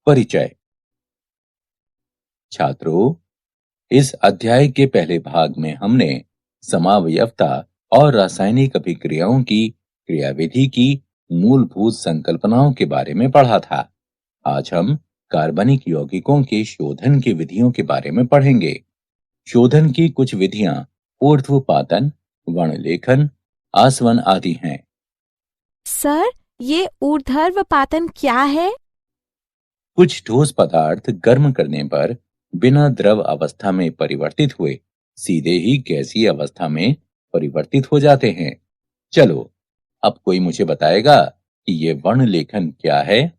परिचय। छात्रों, इस अध्याय के पहले भाग में हमने समावयवता और रासायनिक अभिक्रियाओं की क्रियाविधि की मूलभूत संकल्पनाओं के बारे में पढ़ा था। आज हम कार्बनिक यौगिकों के शोधन की विधियों के बारे में पढ़ेंगे। शोधन की कुछ विधियां ऊर्ध्वपातन, वर्णलेखन, आसवन आदि हैं। सर, ये ऊर्ध्वपातन क्या है? कुछ ठोस पदार्थ गर्म करने पर बिना द्रव अवस्था में परिवर्तित हुए सीधे ही गैसीय अवस्था में परिवर्तित हो जाते हैं। चलो, अब कोई मुझे बताएगा कि ये वर्णलेखन क्या है?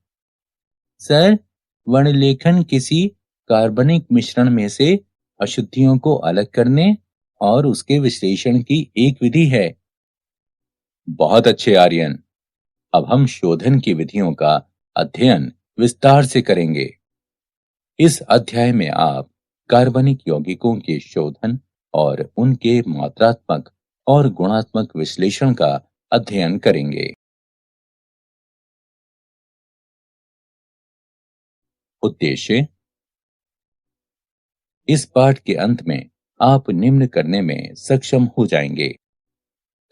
सर, वर्णलेखन किसी कार्बनिक मिश्रण में से अशुद्धियों को अलग करने और उसके विश्लेषण की एक विधि है। बहुत अच्छे आर्यन। अब हम शोधन की विधियों का अध्ययन विस्तार से करेंगे। इस अध्याय में आप कार्बनिक यौगिकों के शोधन और उनके मात्रात्मक और गुणात्मक विश्लेषण का अध्ययन करेंगे। उद्देश्य। इस पाठ के अंत में आप निम्न करने में सक्षम हो जाएंगे: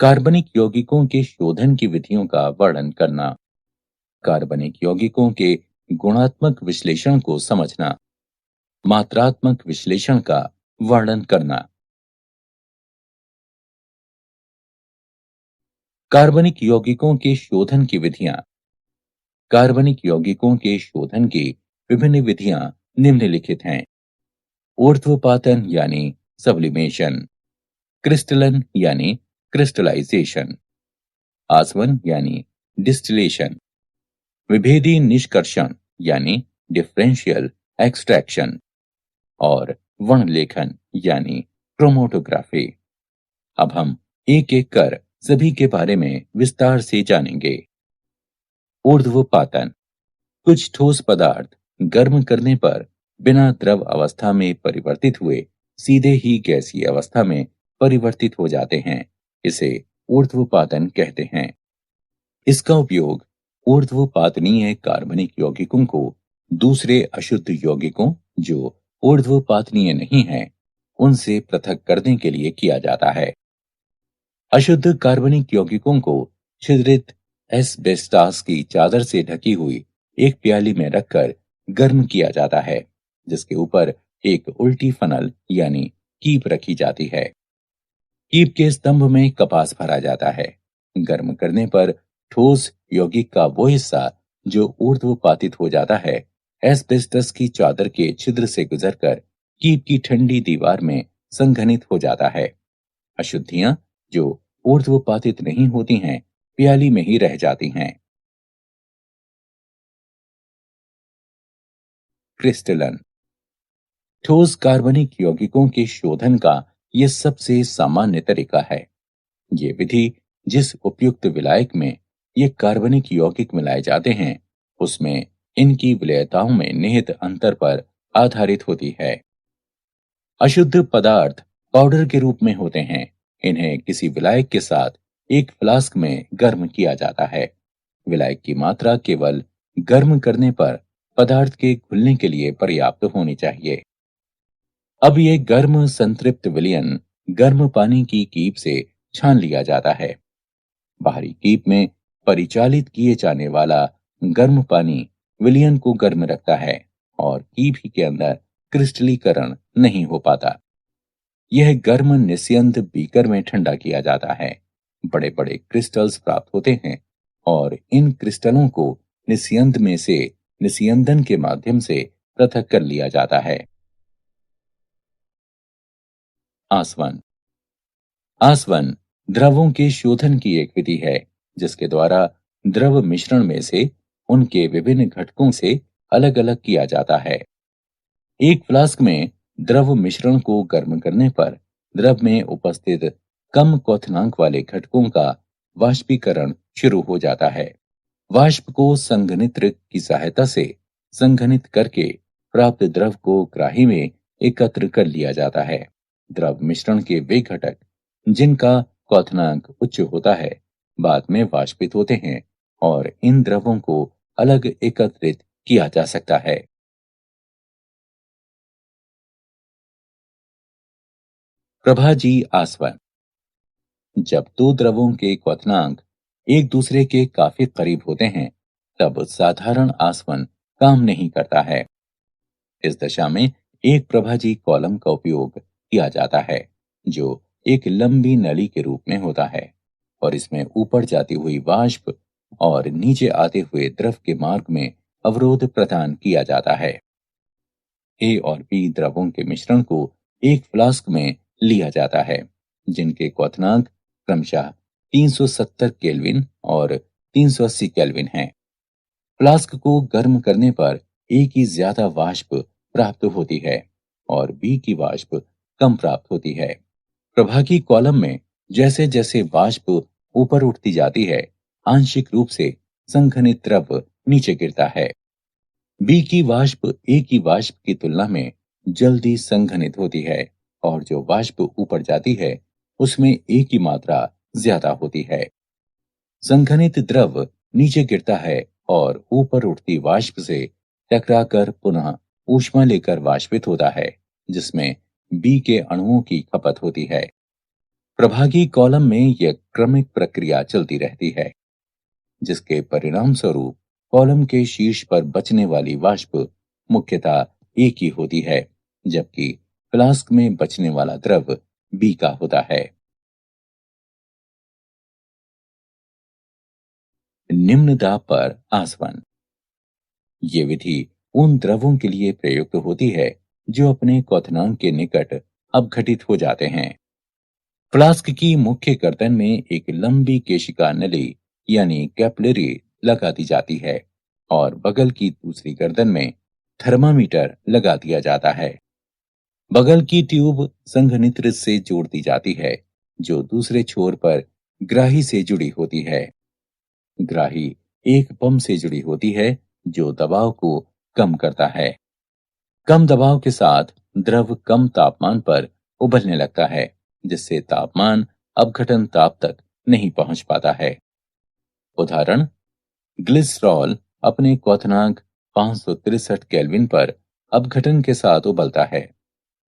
कार्बनिक यौगिकों के शोधन की विधियों का वर्णन करना, कार्बनिक यौगिकों के गुणात्मक विश्लेषण को समझना, मात्रात्मक विश्लेषण का वर्णन करना। कार्बनिक यौगिकों के शोधन की विधियां। कार्बनिक यौगिकों के शोधन की विभिन्न विधियां निम्नलिखित हैं: ऊर्ध्वपातन यानी सब्लिमेशन, क्रिस्टलन यानी क्रिस्टलाइजेशन, आसवन यानी डिस्टिलेशन, विभेदी निष्कर्षण यानी डिफरेंशियल एक्सट्रैक्शन और वर्णलेखन यानी क्रोमैटोग्राफी। अब हम एक एक कर सभी के बारे में विस्तार से जानेंगे। ऊर्ध्वपातन। कुछ ठोस पदार्थ गर्म करने पर बिना द्रव अवस्था में परिवर्तित हुए सीधे ही गैसीय अवस्था में परिवर्तित हो जाते हैं। इसे ऊर्ध्वपातन कहते हैं। इसका उपयोग ऊर्ध्वपातनीय कार्बनिक यौगिकों को दूसरे अशुद्ध यौगिकों जो ऊर्ध्वपातनीय नहीं हैं, उनसे पृथक करने के लिए किया जाता है। अशुद्ध कार्बनिक यौगिकों को छिद्रित एस्बेस्टास की चादर से ढकी हुई एक प्याली में रखकर गर्म किया जाता है, जिसके ऊपर एक उल्टी फनल यानी कीप रखी जाती है। कीप के स्तंभ में कपास भरा जाता है। गर्म करने पर ठोस यौगिक का वो हिस्सा जो ऊर्ध्वपातित हो जाता है, एस्बेस्टस की चादर के छिद्र से गुजरकर कीप की ठंडी दीवार में संघनित हो जाता है। अशुद्धियां जो ऊर्ध्वपातित नहीं होती हैं, प्याली में ही रह जाती हैं। क्रिस्टलन। ठोस कार्बनिक यौगिकों के शोधन का यह सबसे सामान्य तरीका है। ये विधि जिस उपयुक्त विलायक में ये कार्बनिक यौगिक मिलाए जाते हैं, उसमें इनकी विलेयताओं में निहित अंतर पर आधारित होती है। अशुद्ध पदार्थ पाउडर के रूप में होते हैं। इन्हें किसी विलायक के साथ एक फ्लास्क में गर्म किया जाता है। विलायक की मात्रा केवल गर्म करने पर पदार्थ के घुलने के लिए पर्याप्त होनी चाहिए। अब ये गर्म संतृप्त विलयन गर्म पानी की कीप से छान लिया जाता है। बाहरी कीप में परिचालित किए जाने वाला गर्म पानी विलयन को गर्म रखता है और कीप ही के अंदर क्रिस्टलीकरण नहीं हो पाता। यह गर्म निस्यंद बीकर में ठंडा किया जाता है। बड़े बड़े क्रिस्टल्स प्राप्त होते हैं और इन क्रिस्टलों को निस्यंद में से निस्यंदन के माध्यम से पृथक कर लिया जाता है। आसवन। आसवन द्रवों के शोधन की एक विधि है, जिसके द्वारा द्रव मिश्रण में से उनके विभिन्न घटकों से अलग अलग किया जाता है। एक फ्लास्क में द्रव मिश्रण को गर्म करने पर द्रव में उपस्थित कम क्वथनांक वाले घटकों का वाष्पीकरण शुरू हो जाता है। वाष्प को संघनित्र की सहायता से संघनित करके प्राप्त द्रव को ग्राही में एकत्र कर लिया जाता है। द्रव मिश्रण के वे घटक जिनका क्वथनांक उच्च होता है, बाद में वाष्पित होते हैं और इन द्रवों को अलग एकत्रित किया जा सकता है। प्रभाजी आसवन। जब दो द्रवों के क्वथनांक एक दूसरे के काफी करीब होते हैं, तब साधारण आसवन काम नहीं करता है। इस दशा में एक प्रभाजी कॉलम का उपयोग किया जाता है, जो एक लंबी नली के रूप में होता है और इसमें ऊपर जाती हुई वाष्प और नीचे आते हुए द्रव के मार्ग में अवरोध प्रदान किया जाता है। ए और बी द्रवों के मिश्रण को एक फ्लास्क में लिया जाता है, जिनके क्वथनांक क्रमशः 370 केल्विन और 380 केल्विन हैं। फ्लास्क को गर्म करने पर ए की ज्यादा वाष्प प्राप्त होती है और बी की वाष्प कम प्राप्त होती है। प्रभागी कॉलम में जैसे जैसे वाष्प ऊपर उठती जाती है, आंशिक रूप से संघनित द्रव नीचे गिरता है। बी की वाष्प ए की वाष्प की तुलना में जल्दी संघनित होती है और जो वाष्प ऊपर जाती है उसमें ए की मात्रा ज्यादा होती है। संघनित द्रव नीचे गिरता है और ऊपर उठती वाष्प से टकराकर पुनः ऊष्मा लेकर वाष्पित होता है, जिसमें बी के अणुओं की खपत होती है। प्रभागी कॉलम में यह क्रमिक प्रक्रिया चलती रहती है, जिसके परिणाम स्वरूप कॉलम के शीर्ष पर बचने वाली वाष्प मुख्यतः ए की होती है, जबकि फ्लास्क में बचने वाला द्रव बी का होता है। निम्न दाब पर आसवन। ये विधि उन द्रवों के लिए प्रयुक्त होती है जो अपने क्वथनांक के निकट अपघटित हो जाते हैं। फ्लास्क की मुख्य गर्दन में एक लंबी केशिका नली यानी कैपिलरी लगा दी जाती है और बगल की दूसरी गर्दन में थर्मामीटर लगा दिया जाता है। बगल की ट्यूब संघनित्र से जोड़ दी जाती है, जो दूसरे छोर पर ग्राही से जुड़ी होती है। ग्राही एक पंप से जुड़ी होती है, जो दबाव को कम करता है। कम दबाव के साथ द्रव कम तापमान पर उबलने लगता है, जिससे तापमान अपघटन ताप तक नहीं पहुंच पाता है। उदाहरण, ग्लिसरॉल अपने क्वथनांक 563 केल्विन पर अपघटन के साथ उबलता है,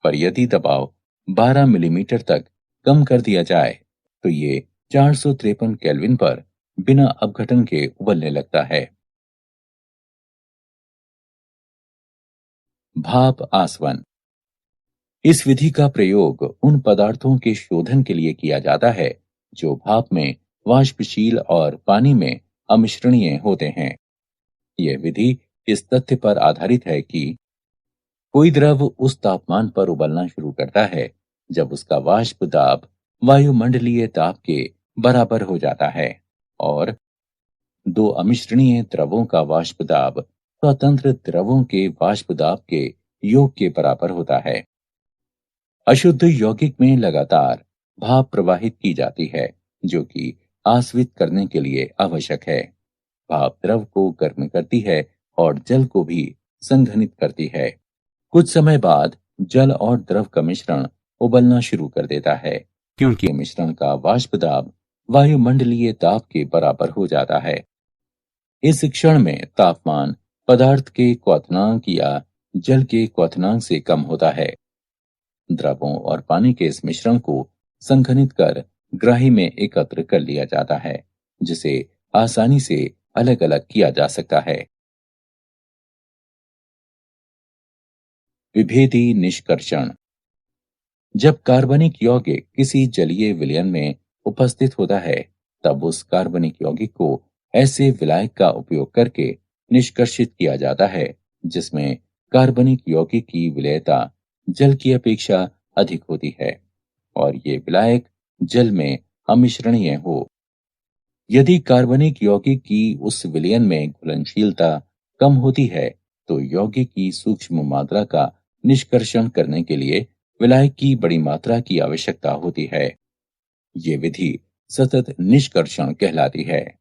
पर यदि दबाव 12 मिलीमीटर तक कम कर दिया जाए तो ये 453 केल्विन पर बिना अपघटन के उबलने लगता है। भाप आसवन। इस विधि का प्रयोग उन पदार्थों के शोधन के लिए किया जाता है जो भाप में वाष्पशील और पानी में अमिश्रणीय होते हैं। यह विधि इस तथ्य पर आधारित है कि कोई द्रव उस तापमान पर उबलना शुरू करता है जब उसका वाष्प दाब वायुमंडलीय दाब के बराबर हो जाता है और दो अमिश्रणीय द्रवों का वाष्प दाब स्वतंत्र द्रवों के वाष्प दाब के योग के बराबर होता है। अशुद्ध यौगिक में लगातार भाप प्रवाहित की जाती है, जो कि आस्वित करने के लिए आवश्यक है। भाप द्रव को गर्म करती है और जल को भी संघनित करती है। कुछ समय बाद जल और द्रव का मिश्रण उबलना शुरू कर देता है, क्योंकि मिश्रण का वाष्प दाब वायुमंडलीय दाब के बराबर हो जाता है। इस क्षण में तापमान पदार्थ के क्वथनांक या जल के क्वथनांक से कम होता है। द्रवों और पानी के इस मिश्रण को संघनित कर ग्राही में एकत्र कर लिया जाता है, जिसे आसानी से अलग अलग किया जा सकता है। विभेदी निष्कर्षण। जब कार्बनिक यौगिक किसी जलीय विलयन में उपस्थित होता है, तब उस कार्बनिक यौगिक को ऐसे विलायक का उपयोग करके निष्कर्षित किया जाता है जिसमें कार्बनिक यौगिक की विलेयता जल की अपेक्षा अधिक होती है और ये विलायक जल में अमिश्रणीय हो। यदि कार्बनिक यौगिक की उस विलयन में घुलनशीलता कम होती है, तो यौगिक की सूक्ष्म मात्रा का निष्कर्षण करने के लिए विलायक की बड़ी मात्रा की आवश्यकता होती है। ये विधि सतत निष्कर्षण कहलाती है।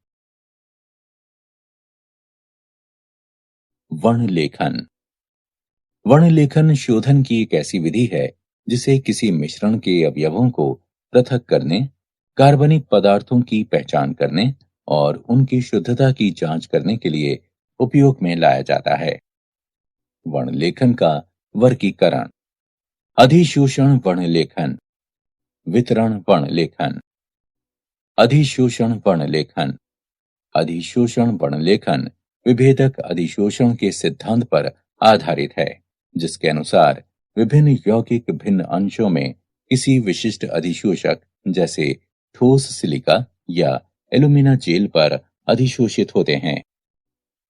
वर्णलेखन। वर्णलेखन शोधन की एक ऐसी विधि है जिसे किसी मिश्रण के अवयवों को पृथक करने, कार्बनिक पदार्थों की पहचान करने और उनकी शुद्धता की जांच करने के लिए उपयोग में लाया जाता है। वर्णलेखन का वर्गीकरण। अधिशोषण वर्णलेखन, वितरण वर्णलेखन। अधिशोषण वर्णलेखन। अधिशोषण वर्णलेखन विभेदक अधिशोषण के सिद्धांत पर आधारित है, जिसके अनुसार विभिन्न यौगिक भिन्न अंशों में किसी विशिष्ट अधिशोषक जैसे ठोस सिलिका या एल्यूमिना जेल पर अधिशोषित होते हैं।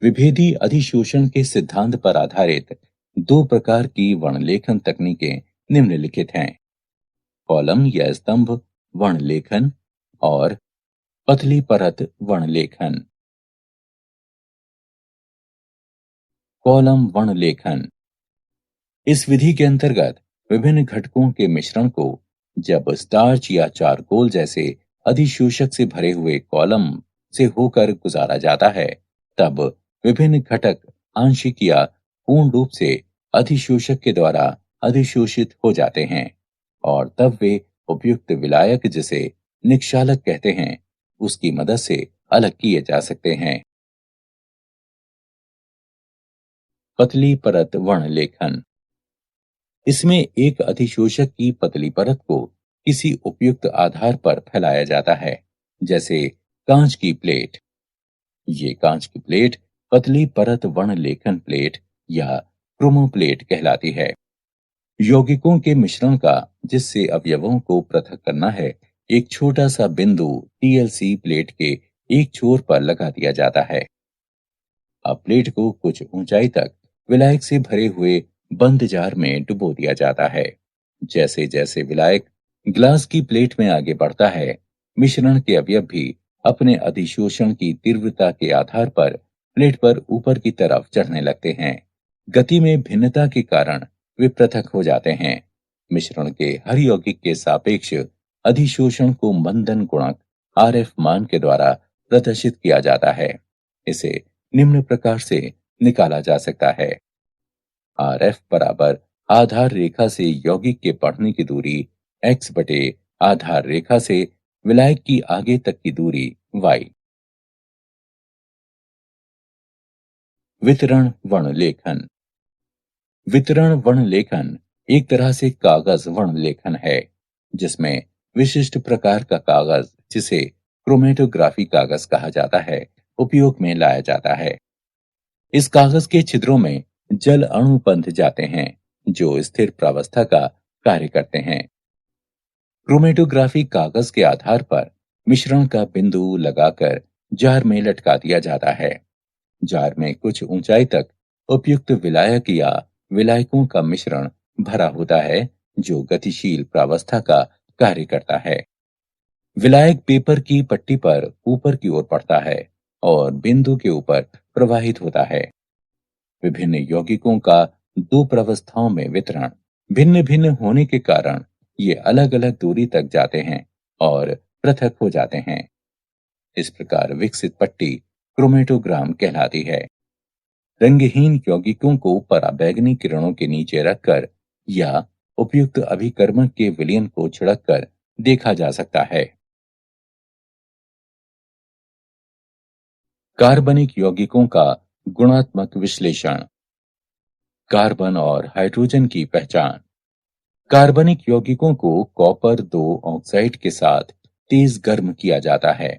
विभेदी अधिशोषण के सिद्धांत पर आधारित दो प्रकार की वर्णलेखन तकनीकें निम्नलिखित हैं: कॉलम या स्तंभ वर्णलेखन और पतली परत वर्णलेखन। कॉलम वर्णलेखन। इस विधि के अंतर्गत विभिन्न घटकों के मिश्रण को जब स्टार्च या चारकोल जैसे अधिशोषक से भरे हुए कॉलम से होकर गुजारा जाता है, तब विभिन्न घटक आंशिक या पूर्ण रूप से अधिशोषक के द्वारा अधिशोषित हो जाते हैं और तब वे उपयुक्त विलायक, जिसे निक्षालक कहते हैं, उसकी मदद से अलग किए जा सकते हैं। पतली परत वर्णलेखन। इसमें एक अधिशोषक की पतली परत को किसी उपयुक्त आधार पर फैलाया जाता है, जैसे कांच की प्लेट। ये कांच की प्लेट पतली परत वर्णलेखन प्लेट या क्रोमोप्लेट कहलाती है। यौगिकों के मिश्रण का जिससे अवयवों को पृथक करना है, एक छोटा सा बिंदु टीएलसी प्लेट के एक छोर पर लगा दिया जाता है। अब प्लेट को कुछ ऊंचाई तक विलायक से भरे हुए बंद जार में डुबो दिया जाता है। जैसे जैसे विलायक ग्लास की प्लेट में आगे बढ़ता है, मिश्रण के अवयव भी अपने अधिशोषण की तीव्रता के आधार पर प्लेट पर ऊपर की तरफ चढ़ने लगते हैं। गति में भिन्नता के कारण वे पृथक हो जाते हैं। मिश्रण के हर यौगिक के सापेक्ष अधिशोषण को मंदन गुणक आरएफ मान के द्वारा प्रदर्शित किया जाता है। इसे निम्न प्रकार से निकाला जा सकता है: आरएफ बराबर आधार रेखा से यौगिक के बढ़ने की दूरी x बटे आधार रेखा से विलायक की आगे तक की दूरी y। वितरण वर्णलेखन। वितरण वर्णलेखन एक तरह से कागज वर्णलेखन है, जिसमें विशिष्ट प्रकार का कागज, जिसे क्रोमेटोग्राफी कागज कहा जाता है, उपयोग में लाया जाता है। इस कागज के छिद्रों में जल अणु बंध जाते हैं, जो स्थिर प्रावस्था का कार्य करते हैं। क्रोमेटोग्राफी कागज के आधार पर मिश्रण का बिंदु लगाकर जार में लटका दिया जाता है। जार में कुछ ऊंचाई तक उपयुक्त विलायक या विलायकों का मिश्रण भरा होता है, जो गतिशील प्रावस्था का कार्य करता है। विलायक पेपर की पट्टी पर ऊपर की ओर बढ़ता है और बिंदु के ऊपर प्रवाहित होता है। विभिन्न यौगिकों का दो प्रावस्थाओं में वितरण भिन्न भिन्न होने के कारण ये अलग अलग दूरी तक जाते हैं और पृथक हो जाते हैं। इस प्रकार विकसित पट्टी क्रोमेटोग्राम कहलाती है। रंगहीन यौगिकों को पराबैंगनी किरणों के नीचे रखकर या उपयुक्त अभिकर्मक के विलयन को छिड़ककर देखा जा सकता है। कार्बनिक यौगिकों का गुणात्मक विश्लेषण। कार्बन और हाइड्रोजन की पहचान। कार्बनिक यौगिकों को कॉपर 2 ऑक्साइड के साथ तेज गर्म किया जाता है।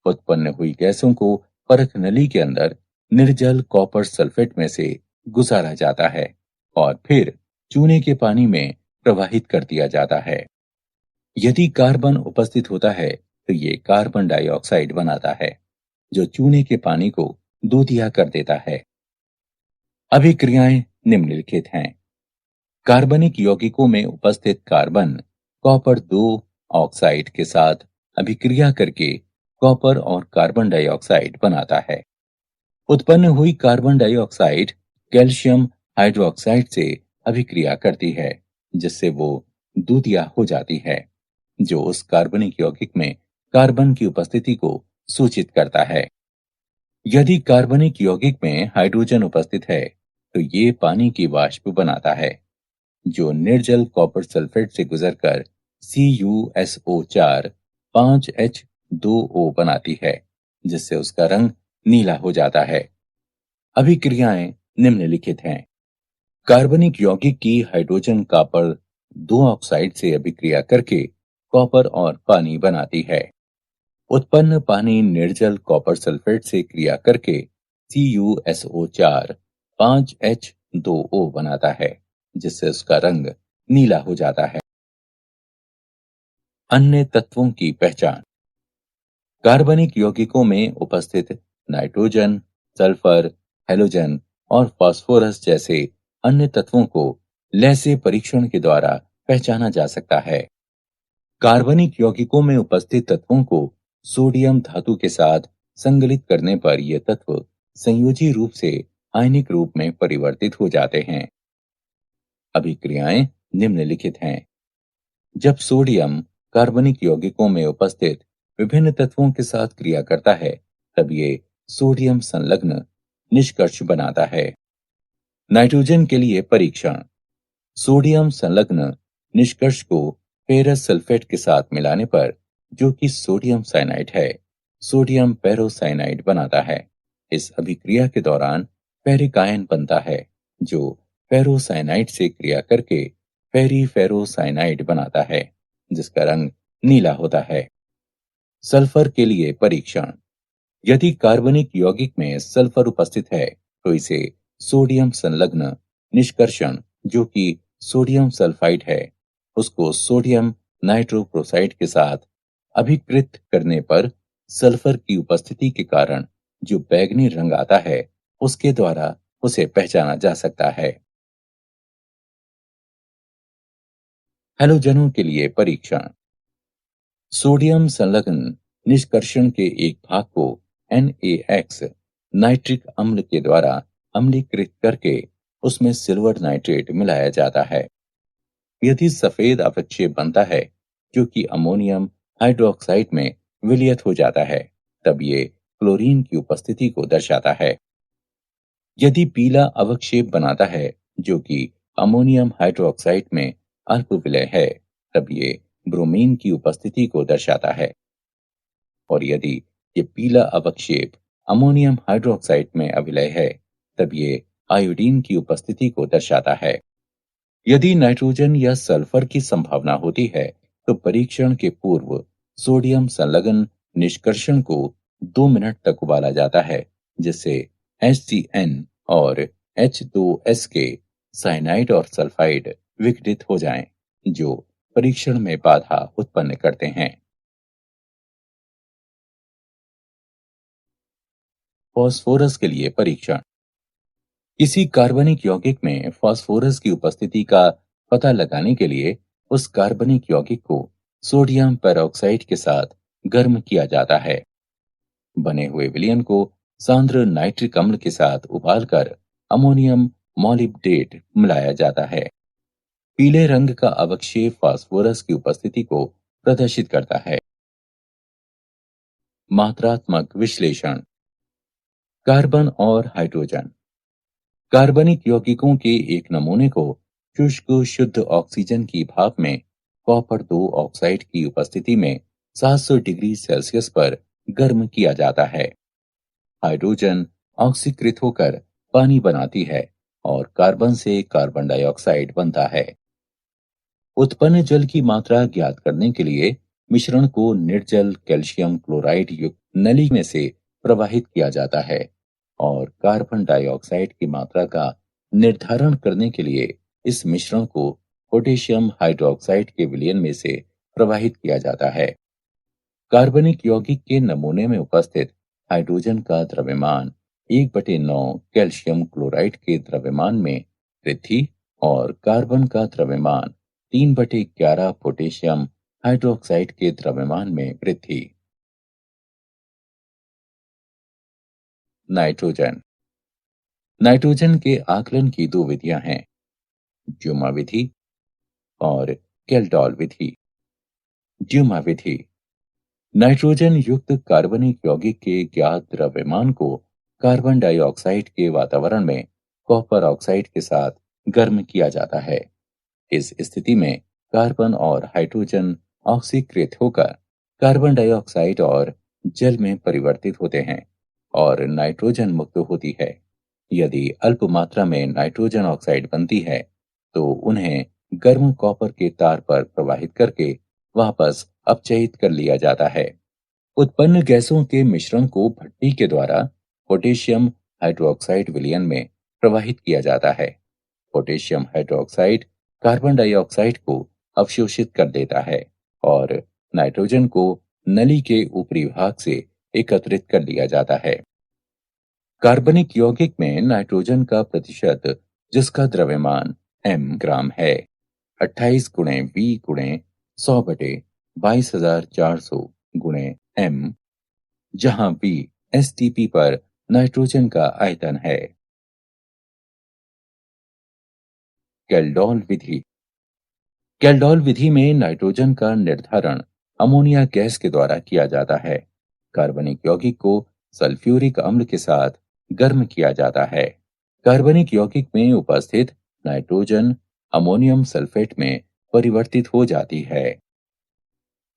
उत्पन्न हुई गैसों को परख नली के अंदर निर्जल कॉपर सल्फेट में से गुजारा जाता है और फिर चूने के पानी में प्रवाहित कर दिया जाता है। यदि कार्बन उपस्थित होता है तो ये कार्बन डाइऑक्साइड बनाता है, जो चूने के पानी को दूधिया कर देता है। अभिक्रियाएं निम्नलिखित हैं: कार्बनिक यौगिकों में उपस्थित कार्बन कॉपर 2 ऑक्साइड के साथ अभिक्रिया करके कॉपर और कार्बन डाइऑक्साइड बनाता है। उत्पन्न हुई कार्बन डाइऑक्साइड कैल्शियम हाइड्रोक्साइड से अभिक्रिया करती है, जिससे वो दूधिया हो जाती है, जो उस कार्बनिक यौगिक में कार्बन की उपस्थिति को सूचित करता है। यदि कार्बनिक यौगिक में हाइड्रोजन उपस्थित है तो ये पानी की वाष्प बनाता है, जो निर्जल कॉपर सल्फेट से गुजरकर CuSO4 5H2O बनाती है, जिससे उसका रंग नीला हो जाता है। अभिक्रियाएं निम्नलिखित हैं। कार्बनिक यौगिक की हाइड्रोजन कॉपर दो ऑक्साइड से अभिक्रिया करके कॉपर और पानी बनाती है। उत्पन्न पानी निर्जल कॉपर सल्फेट से क्रिया करके CuSO4 5H2O बनाता है, जिससे उसका रंग नीला हो जाता है। अन्य तत्वों की पहचान। कार्बनिक यौगिकों में उपस्थित नाइट्रोजन, सल्फर, हैलोजन और फास्फोरस जैसे अन्य तत्वों को लैसे परीक्षण के द्वारा पहचाना जा सकता है। कार्बनिक यौगिकों में उपस्थित तत्वों को सोडियम धातु के साथ संगलित करने पर ये तत्व संयोजी रूप से आयनिक रूप में परिवर्तित हो जाते हैं। अभिक्रियाएं निम्नलिखित हैं। जब सोडियम कार्बनिक यौगिकों में उपस्थित विभिन्न तत्वों के साथ क्रिया करता है, तब ये सोडियम संलग्न निष्कर्ष बनाता है। नाइट्रोजन के लिए परीक्षण। सोडियम संलग्न निष्कर्ष को फेरस सल्फेट के साथ मिलाने पर, जो कि सोडियम साइनाइड है, सोडियम पेरोसाइनाइड बनाता है। इस अभिक्रिया के दौरान फेरिक आयन बनता है, जो फेरोसाइनाइड से क्रिया करके फेरी फेरोसाइनाइड बनाता है, जिसका रंग नीला होता है। सल्फर के लिए परीक्षण। यदि कार्बनिक यौगिक में सल्फर उपस्थित है, तो इसे सोडियम संलग्न निष्कर्षण, जो कि सोडियम सल्फाइड है, उसको सोडियम नाइट्रोक्लोराइड के साथ अभिकृत करने पर सल्फर की उपस्थिति के कारण जो बैंगनी रंग आता है, उसके द्वारा उसे पहचाना जा सकता है। हैलोजनों के लिए परीक्षण। सोडियम संलग्न निष्कर्षण के एक भाग को NaX नाइट्रिक अम्ल के द्वारा अम्लीकृत करके उसमें सिल्वर नाइट्रेट मिलाया जाता है। यदि सफेद अपक्षेप बनता है, जो कि अमोनियम हाइड्रोक्साइड में विलयित हो जाता है, तब ये क्लोरीन की उपस्थिति को दर्शाता है। यदि पीला अवक्षेप बनाता है, जो कि अमोनियम हाइड्रोक्साइड में अल्प विलय है, तब ये ब्रोमीन की उपस्थिति को दर्शाता है। और यदि ये पीला अवक्षेप अमोनियम हाइड्रोक्साइड में अविलय है, तब ये आयोडीन की उपस्थिति को दर्शाता है। यदि नाइट्रोजन या सल्फर की संभावना होती है, तो परीक्षण के पूर्व सोडियम संलग्न निष्कर्षण को 2 मिनट तक उबाला जाता है, जिससे HCN और H2S के साइनाइड और सल्फाइड विघटित हो जाएं, जो परीक्षण में बाधा उत्पन्न करते हैं। फास्फोरस के लिए परीक्षण। किसी कार्बनिक यौगिक में फास्फोरस की उपस्थिति का पता लगाने के लिए उस कार्बनिक यौगिक को सोडियम पेरोक्साइड के साथ गर्म किया जाता है। बने हुए विलयन को सांद्र नाइट्रिक अम्ल के साथ उबालकर अमोनियम मॉलिब्डेट मिलाया जाता है। पीले रंग का अवक्षेप फास्फोरस की उपस्थिति को प्रदर्शित करता है। मात्रात्मक विश्लेषण। कार्बन और हाइड्रोजन। कार्बनिक यौगिकों के एक नमूने को शुष्क शुद्ध ऑक्सीजन की भाप में कॉपर 2 ऑक्साइड की उपस्थिति में 700 डिग्री सेल्सियस पर गर्म किया जाता है। हाइड्रोजन ऑक्सीकृत होकर पानी बनाती है और कार्बन से कार्बन डाइऑक्साइड बनता है। उत्पन्न जल की मात्रा ज्ञात करने के लिए मिश्रण को निर्जल कैल्शियम क्लोराइड युक्त नली में से प्रवाहित किया जाता है और कार्बन डाइऑक्साइड की मात्रा का निर्धारण करने के लिए इस मिश्रण को पोटेशियम हाइड्रोक्साइड के विलयन में से प्रवाहित किया जाता है। कार्बनिक यौगिक के नमूने में उपस्थित हाइड्रोजन का द्रव्यमान 1/9 कैल्शियम क्लोराइड के द्रव्यमान में वृद्धि और कार्बन का द्रव्यमान 3/11 पोटेशियम हाइड्रोक्साइड के द्रव्यमान में वृद्धि। नाइट्रोजन। नाइट्रोजन के आकलन की 2 विधियां हैं, ड्यूमा विधि और केल्डॉल विधि। ड्यूमा विधि नाइट्रोजन युक्त कार्बनिक यौगिक के ज्ञात द्रव्यमान को कार्बन डाइऑक्साइड के वातावरण में कॉपर ऑक्साइड के साथ गर्म किया जाता है। इस स्थिति में कार्बन और हाइड्रोजन ऑक्सीकृत होकर कार्बन डाइऑक्साइड और जल में परिवर्तित होते हैं और नाइट्रोजन मुक्त होती है। यदि अल्प मात्रा में नाइट्रोजन ऑक्साइड बनती है तो उन्हें गर्म कॉपर के तार पर प्रवाहित करके वापस अपचयित कर लिया जाता है। उत्पन्न गैसों के मिश्रण को भट्टी के द्वारा पोटेशियम हाइड्रोक्साइड विलयन में प्रवाहित किया जाता है। पोटेशियम हाइड्रोक्साइड कार्बन डाइऑक्साइड को अवशोषित कर देता है और नाइट्रोजन को नली के ऊपरी भाग से एकत्रित कर लिया जाता है। कार्बनिक यौगिक में नाइट्रोजन का प्रतिशत, जिसका द्रव्यमान m ग्राम है, 28 गुणे V गुणे 100 बटे 22,400 गुणे m, जहां V एसटीपी पर नाइट्रोजन का आयतन है। कैल्डोल विधि। कैल्डोल विधि में नाइट्रोजन का निर्धारण अमोनिया गैस के द्वारा किया जाता है। कार्बनिक यौगिक को सल्फ्यूरिक अम्ल के साथ गर्म किया जाता है। कार्बनिक यौगिक में उपस्थित नाइट्रोजन अमोनियम सल्फेट में परिवर्तित हो जाती है।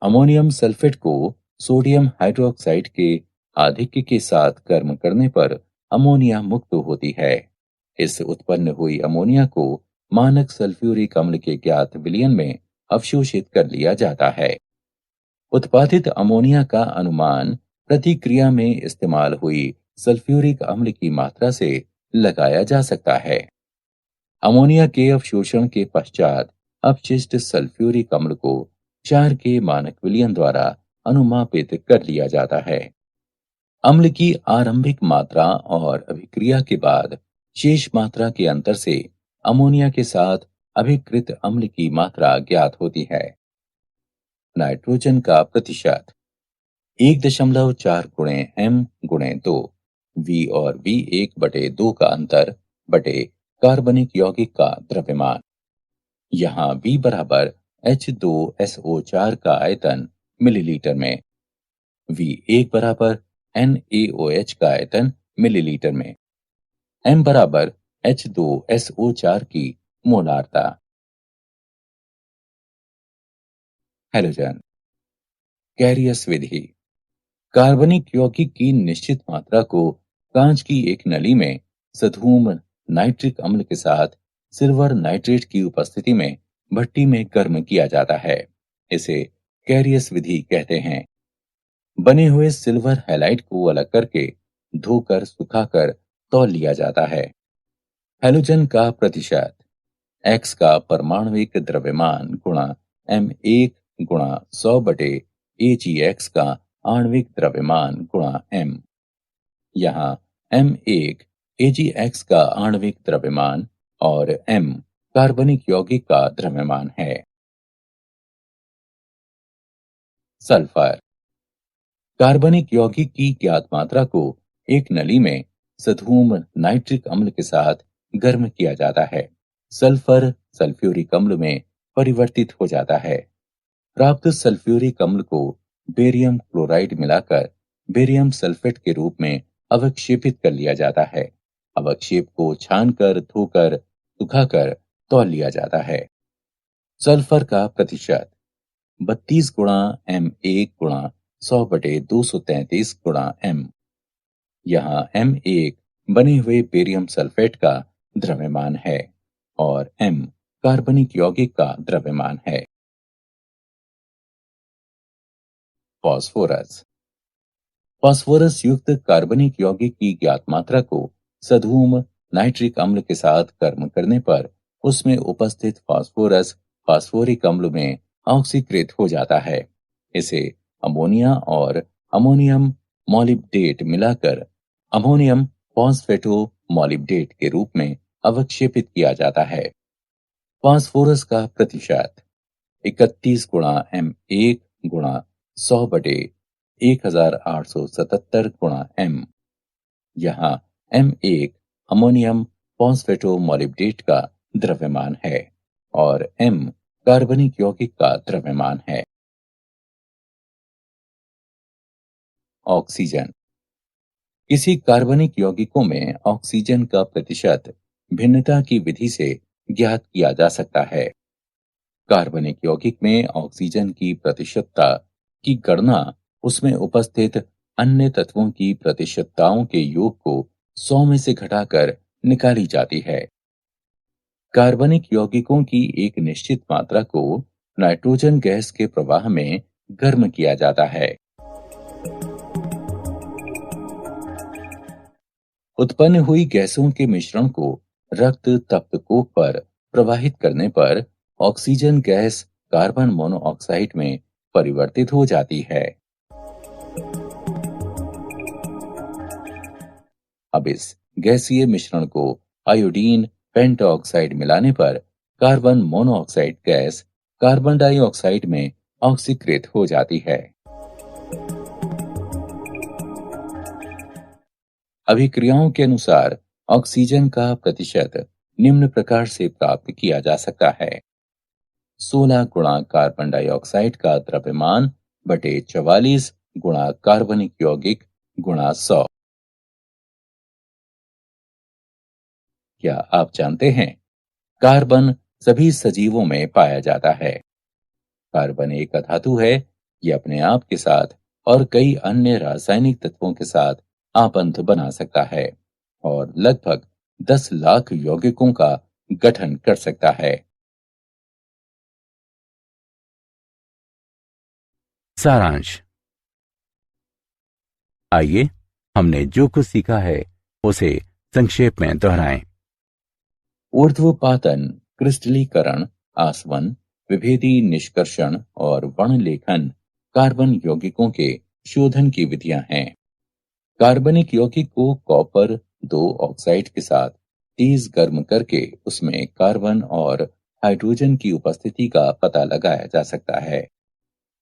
अमोनियम सल्फेट को सोडियम हाइड्रोक्साइड के आधिक्य के साथ गर्म करने पर अमोनिया मुक्त होती है। इस उत्पन्न हुई अमोनिया को मानक सल्फ्यूरिक अम्ल के ज्ञात विलयन में अवशोषित कर लिया जाता है। उत्पादित अमोनिया का अनुमान प्रतिक्रिया में इस्तेमाल हुई सल्फ्यूरिक अम्ल की मात्रा से लगाया जा सकता है। अमोनिया के अवशोषण के पश्चात अपशिष्ट सल्फ्यूरिक अम्ल को 4 के मानक विलयन द्वारा अनुमापित कर लिया जाता है। अम्ल की आरंभिक मात्रा और अभिक्रिया के बाद शेष मात्रा के अंतर से अमोनिया के साथ अभिकृत अम्ल की मात्रा ज्ञात होती है। नाइट्रोजन का प्रतिशत 1.4 गुणे m गुणे 2, V और V1/2 का अंतर बटे कार्बनिक यौगिक का द्रव्यमान। यहाँ V बराबर H2SO4 का आयतन मिलीलीटर में, V1 बराबर NaOH का आयतन मिलीलीटर में, m बराबर H2SO4 की मोलारता। हैलोजन। कैरियस विधि। कार्बनिक यौगिक की निश्चित मात्रा को कांच की एक नली में सधूम नाइट्रिक अम्ल के साथ सिल्वर नाइट्रेट की उपस्थिति में भट्टी में गर्म किया जाता है। इसे कैरियस विधि कहते हैं। बने हुए सिल्वर हैलाइड को अलग करके धोकर सुखाकर तौल लिया जाता है। हैलोजन का प्रतिशत x का परमाणविक द्रव्यमान गुणा m1 गुणा 100 बटे Ag(x) का आणविक द्रव्यमान गुणा m। यहाँ m1 Ag(x) का आणविक द्रव्यमान और m कार्बनिक यौगिक का द्रव्यमान है। सल्फर। कार्बनिक यौगिक की ज्ञात मात्रा को एक नली में सधूम नाइट्रिक अम्ल के साथ गर्म किया जाता है। सल्फर सल्फ्यूरिक अम्ल में परिवर्तित हो जाता है। प्राप्त सल्फ्यूरिक अम्ल को बेरियम क्लोराइड मिलाकर बेरियम सल्फेट के रूप में अवक्षेपित कर लिया जाता है। अवक्षेप को छानकर धोकर सुखाकर तौल लिया जाता है। सल्फर का प्रतिशत 32 गुणा m1 गुणा 100 बटे 233 गुणा m। यहाँ m1 बने हुए बेरियम सल्फेट का द्रव्यमान है और m कार्बनिक यौगिक का द्रव्यमान है। फास्फोरस। फास्फोरस युक्त कार्बनिक यौगिक की ज्ञात मात्रा को सधूम नाइट्रिक अम्ल के साथ गर्म करने पर उसमें उपस्थित फास्फोरस फास्फोरिक अम्ल में ऑक्सीकृत हो जाता है। इसे अमोनिया और अमोनियम मॉलिब्डेट मिलाकर अमोनियम फॉस्फेटो मॉलिब्डेट के रूप में अवक्षेपित किया जाता है। फास्फोरस का प्रतिशत 31 गुणा m1 गुणा 100 बटे 1877 गुणा m। यहाँ m1 अमोनियम फॉस्फेटो मॉलिब्डेट का द्रव्यमान है और m कार्बनिक यौगिक का द्रव्यमान है। ऑक्सीजन। किसी कार्बनिक यौगिकों में ऑक्सीजन का प्रतिशत भिन्नता की विधि से ज्ञात किया जा सकता है। कार्बनिक यौगिक में ऑक्सीजन की प्रतिशतता की गणना उसमें उपस्थित अन्य तत्वों की प्रतिशतताओं के योग को 100 में से घटाकर निकाली जाती है। कार्बनिक यौगिकों की एक निश्चित मात्रा को नाइट्रोजन गैस के प्रवाह में गर्म किया जाता है। उत्पन्न हुई गैसों के मिश्रण को रक्त तप्तकोप पर प्रवाहित करने पर ऑक्सीजन गैस कार्बन मोनोऑक्साइड में परिवर्तित हो जाती है। अब इस गैसीय मिश्रण को आयोडीन पेंटॉक्साइड मिलाने पर carbon monoxide gas carbon dioxide में ऑक्सीकृत हो जाती है। अभिक्रियाओं के अनुसार ऑक्सीजन का प्रतिशत निम्न प्रकार से प्राप्त किया जा सकता है: 16 गुणा कार्बन डाइऑक्साइड का द्रव्यमान बटे 44 गुणा कार्बनिक यौगिक गुणा 100। क्या आप जानते हैं कार्बन सभी सजीवों में पाया जाता है? कार्बन एक अधातु है। ये अपने आप के साथ और कई अन्य रासायनिक तत्वों के साथ आपंत बना सकता है और लगभग 10 लाख यौगिकों का गठन कर सकता है। सारांश। आइए हमने जो कुछ सीखा है उसे संक्षेप में दोहराएं। ऊर्ध्वपातन, क्रिस्टलीकरण, आसवन, विभेदी निष्कर्षण और वर्णलेखन कार्बन यौगिकों के शोधन की विधियां हैं। कार्बनिक यौगिक को कॉपर 2 ऑक्साइड के साथ तेज गर्म करके उसमें कार्बन और हाइड्रोजन की उपस्थिति का पता लगाया जा सकता है।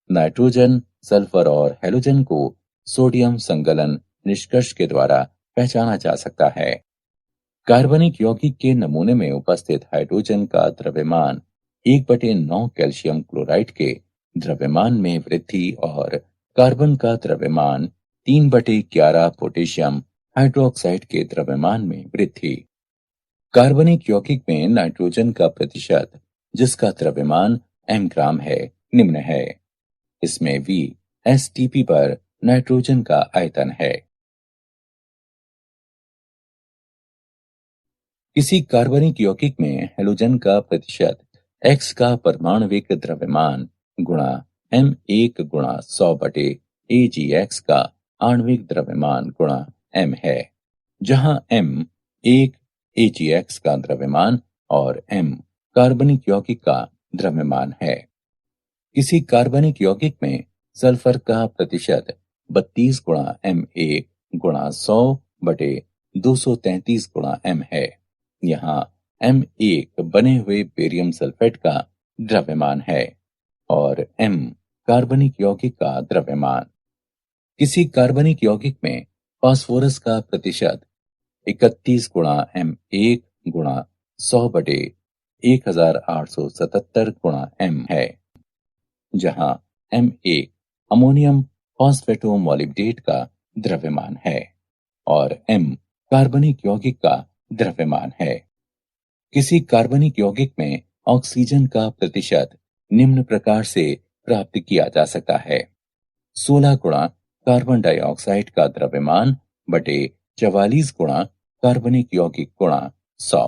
नाइट्रोजन, सल्फर और हैलोजन को सोडियम संगलन निष्कर्ष के द्वारा पहचाना जा सकता है। कार्बनिक यौगिक के नमूने में उपस्थित हाइड्रोजन का द्रव्यमान 1/9 कैल्शियम क्लोराइड के द्रव्यमान में वृद्धि और कार्बन का द्रव्यमान 3/11 पोटेशियम हाइड्रोक्साइड के द्रव्यमान में वृद्धि। कार्बनिक यौगिक में नाइट्रोजन का प्रतिशत, जिसका द्रव्यमान m ग्राम है, निम्न है। इसमें V STP पर नाइट्रोजन का आयतन है। किसी कार्बनिक यौगिक में हैलोजन का प्रतिशत X का परमाणविक द्रव्यमान गुणा M1 गुणा 100 बटे AgX का आणविक द्रव्यमान गुणा M है, जहां M 1 AgX का द्रव्यमान और M कार्बनिक यौगिक का द्रव्यमान है। किसी कार्बनिक यौगिक में सल्फर का प्रतिशत 32 गुणा M1 गुणा 100 बटे 233 गुणा M है। यहाँ M1 बने हुए बेरियम सल्फेट का द्रव्यमान है और M कार्बनिक यौगिक का द्रव्यमान। किसी कार्बनिक यौगिक में फास्फोरस का प्रतिशत 31 गुणा M1 गुणा 100 बटे 1877 गुणा M है, जहां M1 अमोनियम फॉस्फेटोमोलिब्डेट का द्रव्यमान है और M कार्बनिक यौगिक का द्रव्यमान है। किसी कार्बनिक यौगिक में ऑक्सीजन का प्रतिशत निम्न प्रकार से प्राप्त किया जा सकता है: 16 गुणा कार्बन डाइऑक्साइड का द्रव्यमान बटे 44 गुणा कार्बनिक यौगिक गुणा 100।